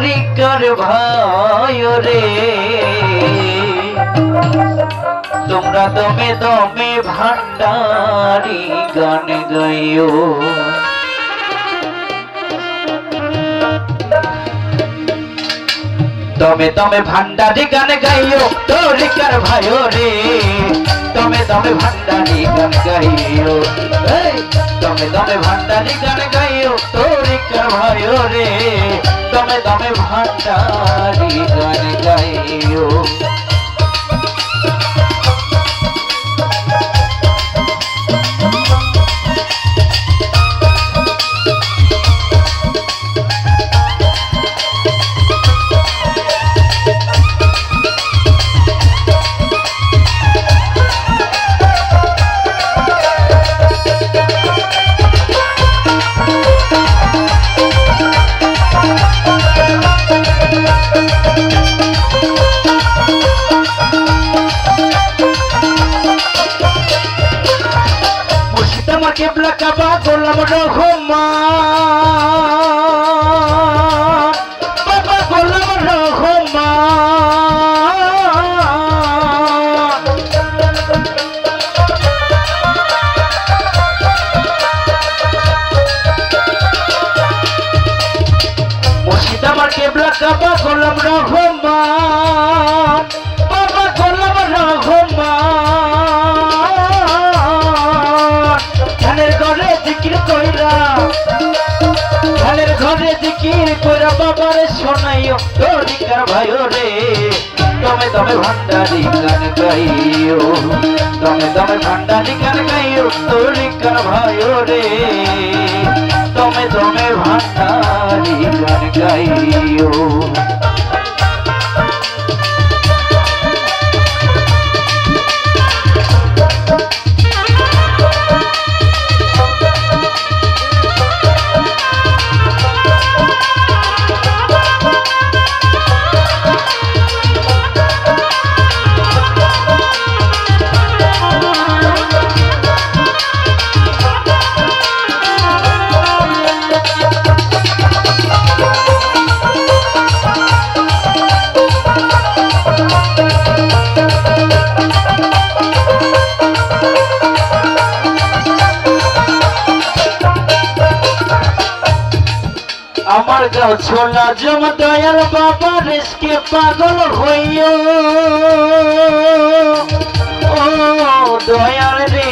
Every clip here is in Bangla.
তরিকার ভাই রে তোমরা দমে দমে ভান্ডারি গান গাইও দমে দমে ভান্ডারি গান গাইও তরিকার ভাই রে দমে দমে ভান্ডারি গান গাইও দমে দমে ভান্ডারি গান গাইও তরিকার ভাই রে দমে দমে ভান্ডারি গান গাইও কেবলা কাবা গোলাম রহমান বাবা গোলাম রহমান মুর্শিদ আমার কেবলা কাবা গোলাম রহমান বাবা গোলাম রহমান ধানের ঘরে জিকির কইরা বাবারে শোনাইও তরিকার ভাই রে দমে দমে ভান্ডারি গান গাইও দমে দমে ভান্ডারি গান গাইও তরিকার ভাই রে দমে দমে ভান্ডারি গান গাইও আমার গাও ছোলা জম দয়াল বাবা রেসকে পাগল হইও ও দয়াল রে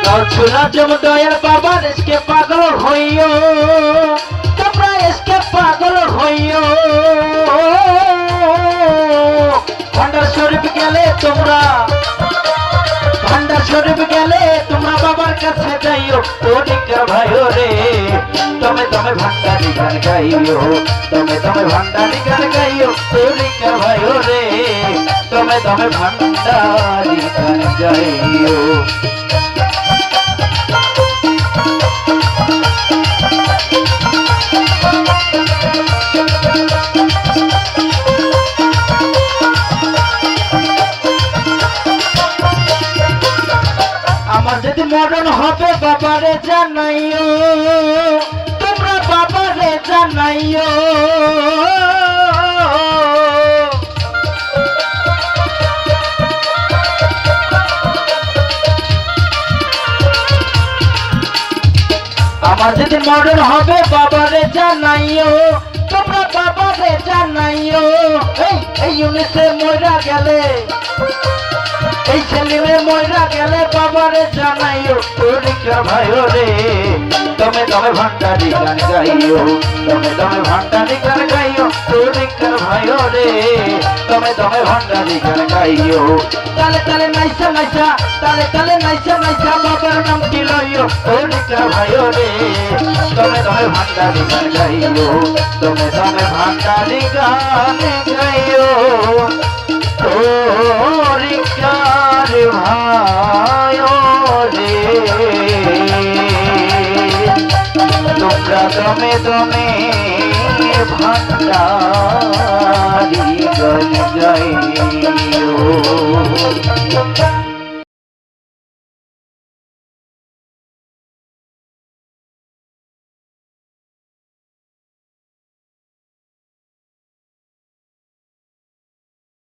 গাও ছোলা জম দয়াল বাবা রেসকে পাগল হইও তোমরা এসকে পাগল হইও ভান্ডার শরীফ গেলে তোমরা বাবার কাছে যাইও তরিকার ভাই রে দমে দমে ভান্ডারি গান গাইও দমে দমে ভান্ডারি গান গাইও তরিকার ভাই রে দমে দমে ভান্ডারি গান গাইও আমার যদি মরণ হবে বাবারে জানাইও তোমরা বাবারে জানাইও আমার যদি মরণ হবে বাবারে জানাইও তোমরা বাবারে জানাইও এই ইউনিসে মইরা গেলে এই ছেলে মইরা গেলে বাবারে জানাইও তরিকার ভাই রে দমে দমে ভান্ডারি গান গাইও দমে দমে ভান্ডারি গান গাইও তরিকার ভাই রে দমে দমে ভান্ডারি গান গাইও তালে তালে নাইসা নাইসা তালে তালে নাইসা নাইসা বাবার নাম কি লইও তরিকার ভাই রে দমে দমে ভান্ডারি গান গাইও দমে দমে ভান্ডারি গান গাইও তরিকার ভাই রে তোমরা দমে দমে ভান্ডারি গান গাইও